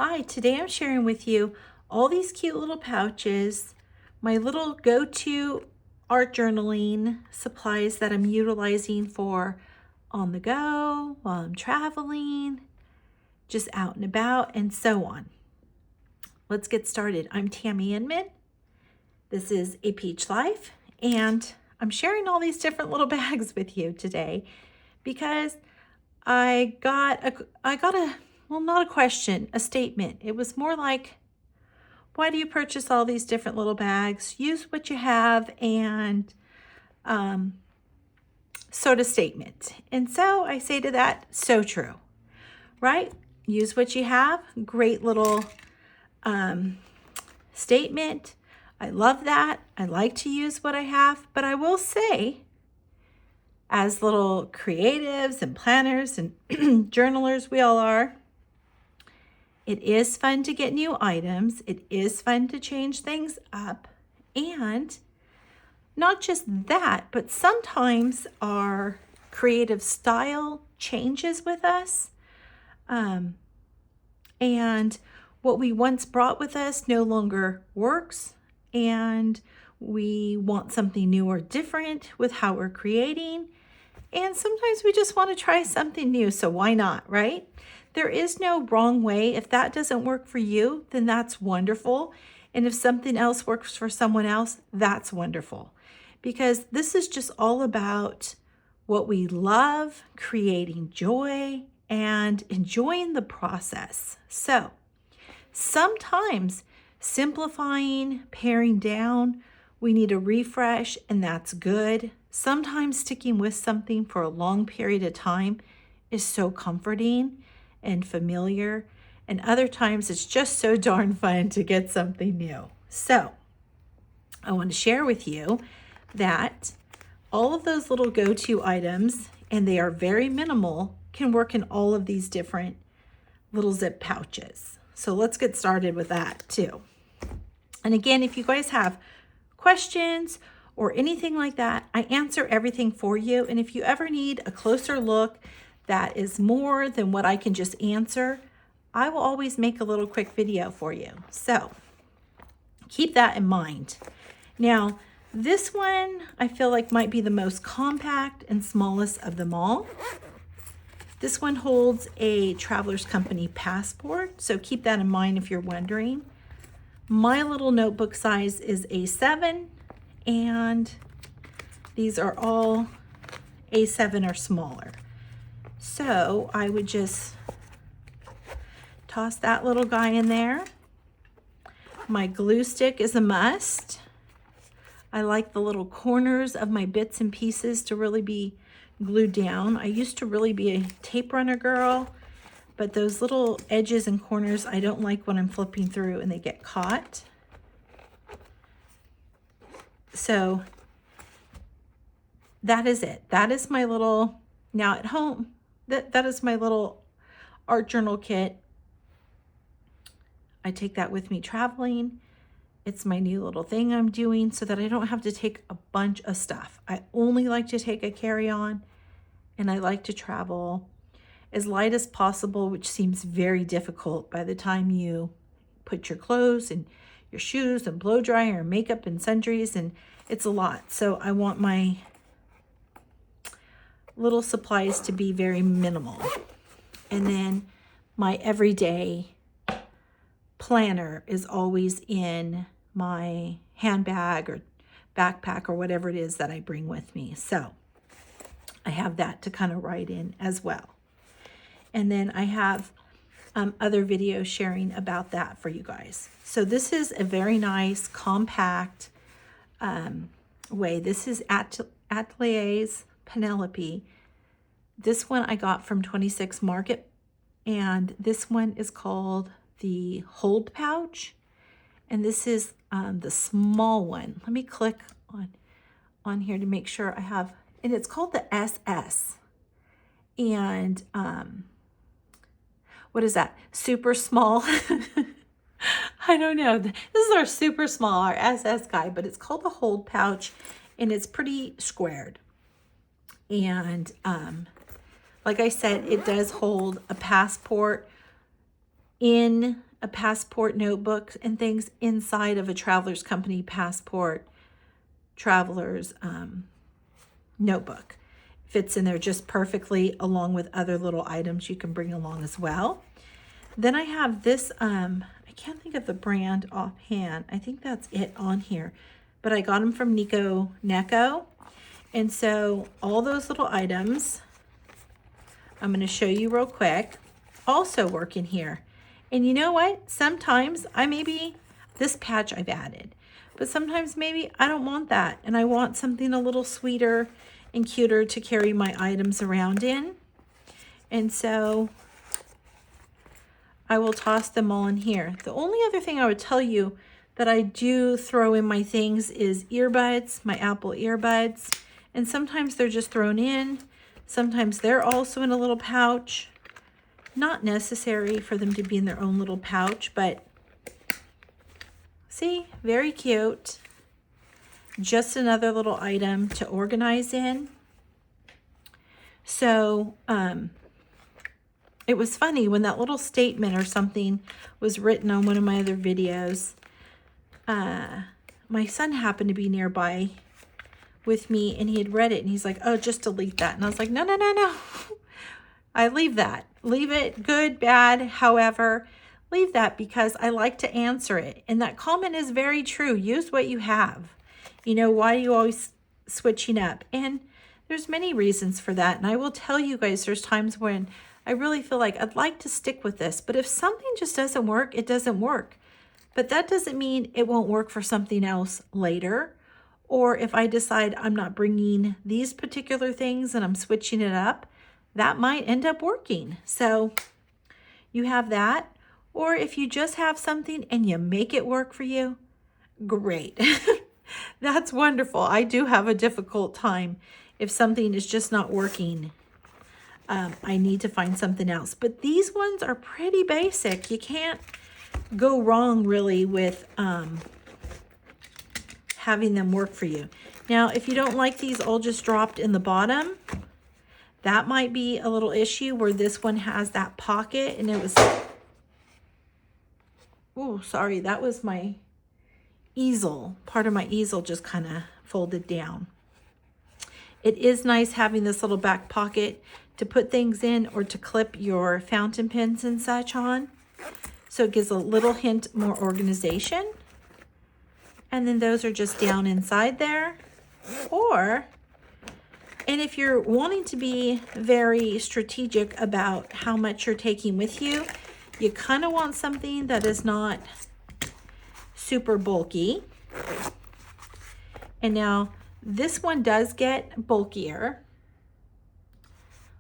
Hi, today I'm sharing with you all these cute little pouches, my little go-to art journaling supplies that I'm utilizing for on the go, while I'm traveling, just out and about, and so on. Let's get started. I'm Tammy Inman. This is A Peach Life, and I'm sharing all these different little bags with you today because I got a well, not a question, a statement. It was more like, why do you purchase all these different little bags? Use what you have, and sort of statement. And so I say to that, so true, right? Use what you have. Great little statement. I love that. I like to use what I have, but I will say, as little creatives and planners and journalers we all are, it is fun to get new items. It is fun to change things up. And not just that, but sometimes our creative style changes with us. And what we once brought with us no longer works. And we want something new or different with how we're creating. And sometimes we just want to try something new. So why not, right? There is no wrong way. If that doesn't work for you, then that's wonderful. And if something else works for someone else, that's wonderful. Because this is just all about what we love, creating joy, and enjoying the process. So sometimes simplifying, paring down, we need a refresh, and that's good. Sometimes sticking with something for a long period of time is so comforting and familiar, and other times it's just so darn fun to get something new. So I want to share with you that all of those little go-to items, and they are very minimal, can work in all of these different little zip pouches. So let's get started with that too. And again, if you guys have questions or anything like that, I answer everything for you. And if you ever need a closer look that is more than what I can just answer, I will always make a little quick video for you. So keep that in mind. Now, this one I feel like might be the most compact and smallest of them all. This one holds a Traveler's Company passport, so keep that in mind if you're wondering. My little notebook size is A7, and these are all A7 or smaller. So I would just toss that little guy in there. My glue stick is a must. I like the little corners of my bits and pieces to really be glued down. I used to really be a tape runner girl, but those little edges and corners I don't like when I'm flipping through and they get caught. So that is it. That is my little, now at home, that is my little art journal kit. I take that with me traveling. It's my new little thing I'm doing so that I don't have to take a bunch of stuff. I only like to take a carry-on, and I like to travel as light as possible, which seems very difficult by the time you put your clothes and your shoes and blow dryer and makeup and sundries, and it's a lot. So I want my little supplies to be very minimal. And then my everyday planner is always in my handbag or backpack or whatever it is that I bring with me. So I have that to kind of write in as well. And then I have other videos sharing about that for you guys. So this is a very nice, compact way. This is Ateliers Penelope. This one I got from 26 Market, and this one is called the Hold Pouch, and this is the small one. Let me click on here to make sure I have, and it's called the SS. And what is that? Super small. I don't know. This is our super small, our SS guy, but it's called the Hold Pouch, and it's pretty squared. And like I said, it does hold a passport in a passport notebook and things inside of a traveler's company passport traveler's notebook. Fits in there just perfectly, along with other little items you can bring along as well. Then I have this, I can't think of the brand offhand. I think that's it on here, but I got them from Nico Neko. And so all those little items, I'm going to show you real quick, also work in here. And you know what? Sometimes this patch I've added, but sometimes maybe I don't want that. And I want something a little sweeter and cuter to carry my items around in. And so I will toss them all in here. The only other thing I would tell you that I do throw in my things is earbuds, my Apple earbuds. And sometimes they're just thrown in. Sometimes they're also in a little pouch. Not necessary for them to be in their own little pouch, but see, very cute. Just another little item to organize in. So it was funny when that little statement or something was written on one of my other videos. My son happened to be nearby with me, and he had read it, and he's like, oh, just delete that. And I was like, no, no, no, no. I leave that. Leave it, good, bad, however. Leave that, because I like to answer it. And that comment is very true. Use what you have. You know, why are you always switching up? And there's many reasons for that. And I will tell you guys, there's times when I really feel like I'd like to stick with this. But if something just doesn't work, it doesn't work. But that doesn't mean it won't work for something else later. Or if I decide I'm not bringing these particular things and I'm switching it up, that might end up working. So you have that. Or if you just have something and you make it work for you, great. That's wonderful. I do have a difficult time if something is just not working. I need to find something else. But these ones are pretty basic. You can't go wrong really with having them work for you. Now, if you don't like these all just dropped in the bottom, that might be a little issue where this one has that pocket, and it was, oh, sorry, that was my easel. Part of my easel just kind of folded down. It is nice having this little back pocket to put things in or to clip your fountain pens and such on. So it gives a little hint more organization. And then those are just down inside there. And if you're wanting to be very strategic about how much you're taking with you, you kind of want something that is not super bulky. And now this one does get bulkier.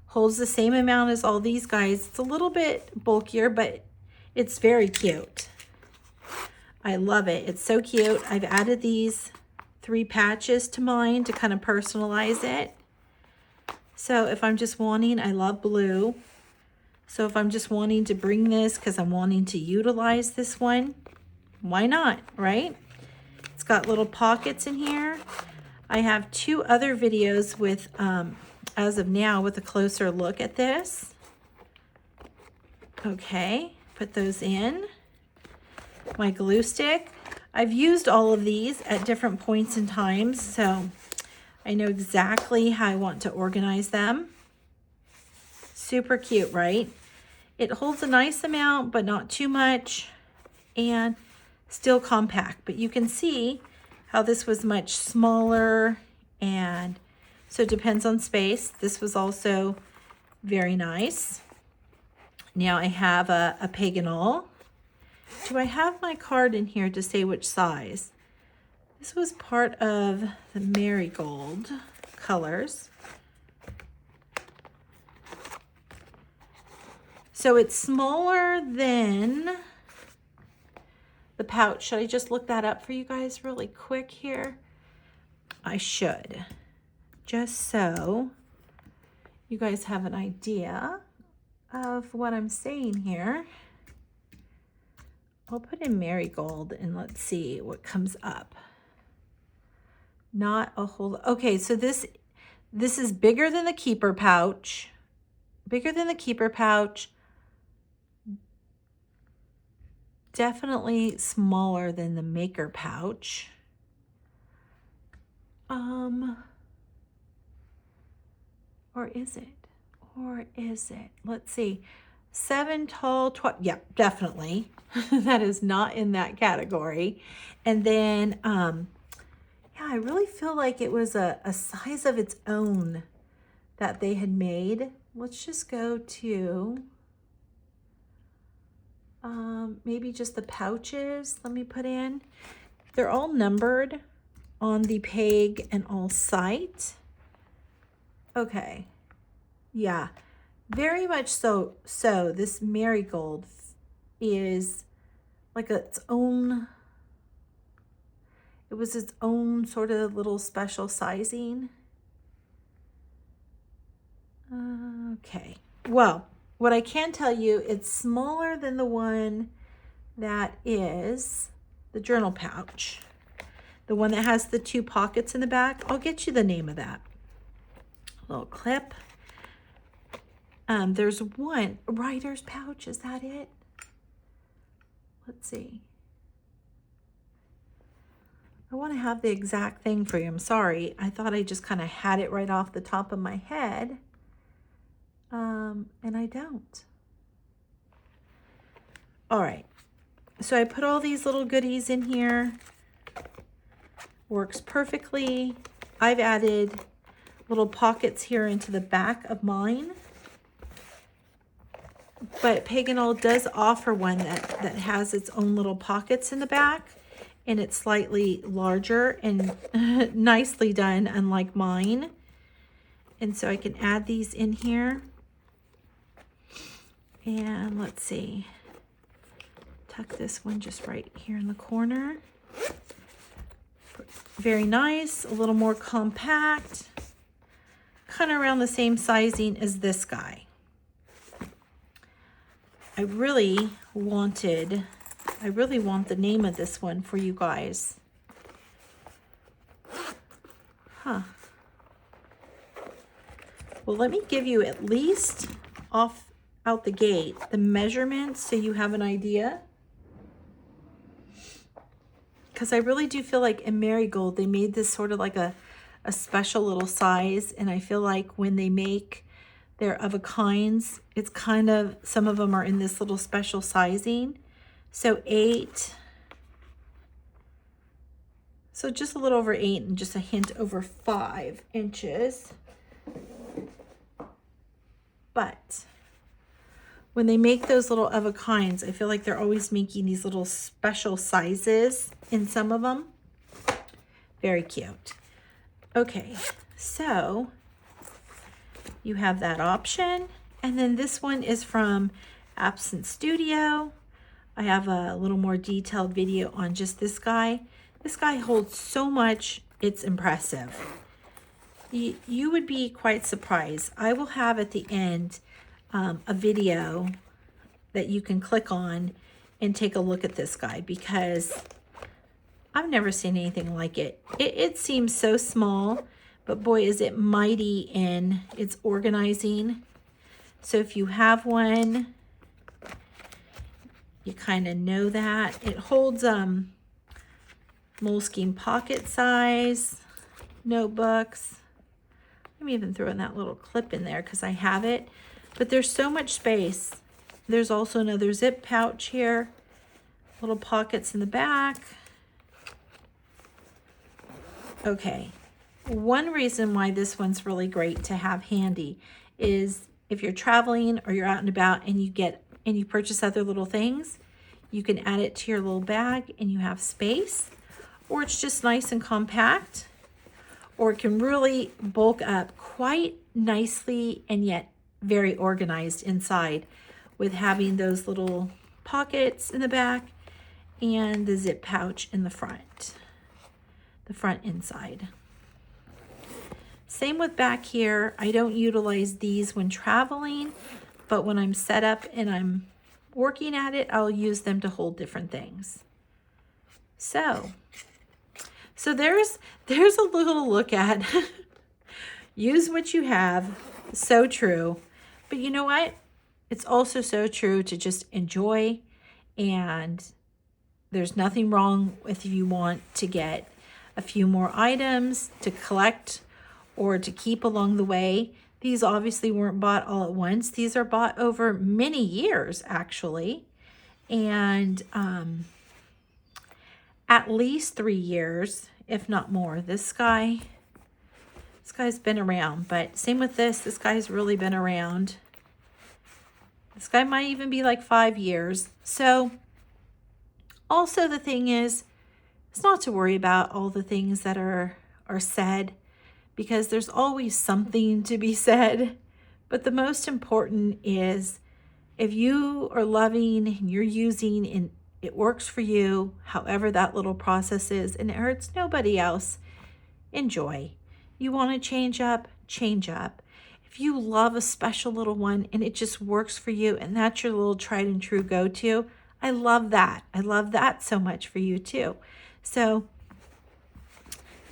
Holds the same amount as all these guys. It's a little bit bulkier, but it's very cute. I love it. It's so cute. I've added these 3 patches to mine to kind of personalize it. So if I'm just wanting, I love blue. So if I'm just wanting to bring this because I'm wanting to utilize this one, why not, right? It's got little pockets in here. I have 2 other videos with, as of now, with a closer look at this. Okay, put those in. My glue stick. I've used all of these at different points in time, so I know exactly how I want to organize them. Super cute, right? It holds a nice amount, but not too much, and still compact. But you can see how this was much smaller, and so it depends on space. This was also very nice. Now I have a paganol. Do I have my card in here to say which size? This was part of the marigold colors. So it's smaller than the pouch. Should I just look that up for you guys really quick here? I should. Just so you guys have an idea of what I'm saying here. I'll put in marigold and let's see what comes up. Not a whole, okay, so this is bigger than the keeper pouch. Bigger than the keeper pouch. definitely smaller than the maker pouch. Or is it? Or is it? Let's see. 7 tall, 12. Yep, definitely. That is not in that category. And then, yeah, I really feel like it was a size of its own that they had made. Let's just go to maybe just the pouches. Let me put in. They're all numbered on the Peg and All site. Okay. Yeah, very much so. So this marigold is like its own, it was its own sort of little special sizing. Okay, well, what I can tell you, it's smaller than the one that is the journal pouch. The one that has the 2 pockets in the back. I'll get you the name of that. Little clip. There's one writer's pouch. Is that it? Let's see. I want to have the exact thing for you. I'm sorry. I thought I just kind of had it right off the top of my head. And I don't. All right. So I put all these little goodies in here. Works perfectly. I've added little pockets here into the back of mine. But Peg and All does offer one that has its own little pockets in the back, and it's slightly larger and nicely done, unlike mine. And so I can add these in here. And let's see, tuck this one just right here in the corner. Very nice, a little more compact, kind of around the same sizing as this guy. I really want the name of this one for you guys. Huh. Well, let me give you at least out the gate the measurements so you have an idea. Because I really do feel like in Marigold, they made this sort of like a special little size. And I feel like when they make their of a kinds, it's kind of, some of them are in this little special sizing. So 8, so just a little over 8 and just a hint over 5 inches. But when they make those little of a kinds, I feel like they're always making these little special sizes in some of them. Very cute. Okay, so you have that option. And then this one is from Absent Studio. I have a little more detailed video on just this guy. This guy holds so much, it's impressive. You would be quite surprised. I will have at the end a video that you can click on and take a look at this guy, because I've never seen anything like it. It seems so small, but boy, is it mighty in its organizing. So if you have one, you kind of know that. It holds Moleskine pocket size notebooks. I'm even throwing that little clip in there because I have it. But there's so much space. There's also another zip pouch here. Little pockets in the back. Okay. One reason why this one's really great to have handy is if you're traveling or you're out and about and you purchase other little things, you can add it to your little bag and you have space. Or it's just nice and compact. Or it can really bulk up quite nicely and yet very organized inside, with having those little pockets in the back and the zip pouch in the front inside. Same with back here. I don't utilize these when traveling, but when I'm set up and I'm working at it, I'll use them to hold different things. So there's a little look at use what you have. So true. But you know what? It's also so true to just enjoy and there's nothing wrong if you want to get a few more items to collect or to keep along the way. These obviously weren't bought all at once. These are bought over many years, actually. And at least 3 years, if not more. This guy's been around, but same with this. This guy's really been around. This guy might even be like 5 years. So also the thing is, it's not to worry about all the things that are said, because there's always something to be said. But the most important is, if you are loving and you're using and it works for you, however that little process is, and it hurts nobody else, enjoy. You want to change up, change up. If you love a special little one and it just works for you and that's your little tried and true go-to, I love that. I love that so much for you too. So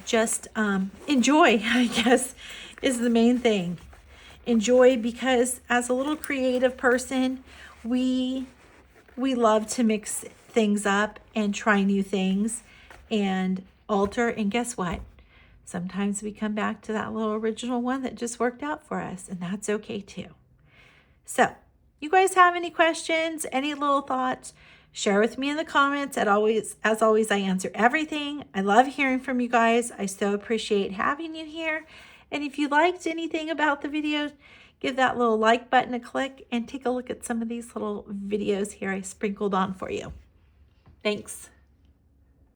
just enjoy, I guess, is the main thing. Enjoy, because as a little creative person, we love to mix things up and try new things and alter. And guess what? Sometimes we come back to that little original one that just worked out for us, and that's okay too. So, you guys have any questions, any little thoughts? Share with me in the comments. As always, I answer everything. I love hearing from you guys. I so appreciate having you here. And if you liked anything about the video, give that little like button a click and take a look at some of these little videos here I sprinkled on for you. Thanks.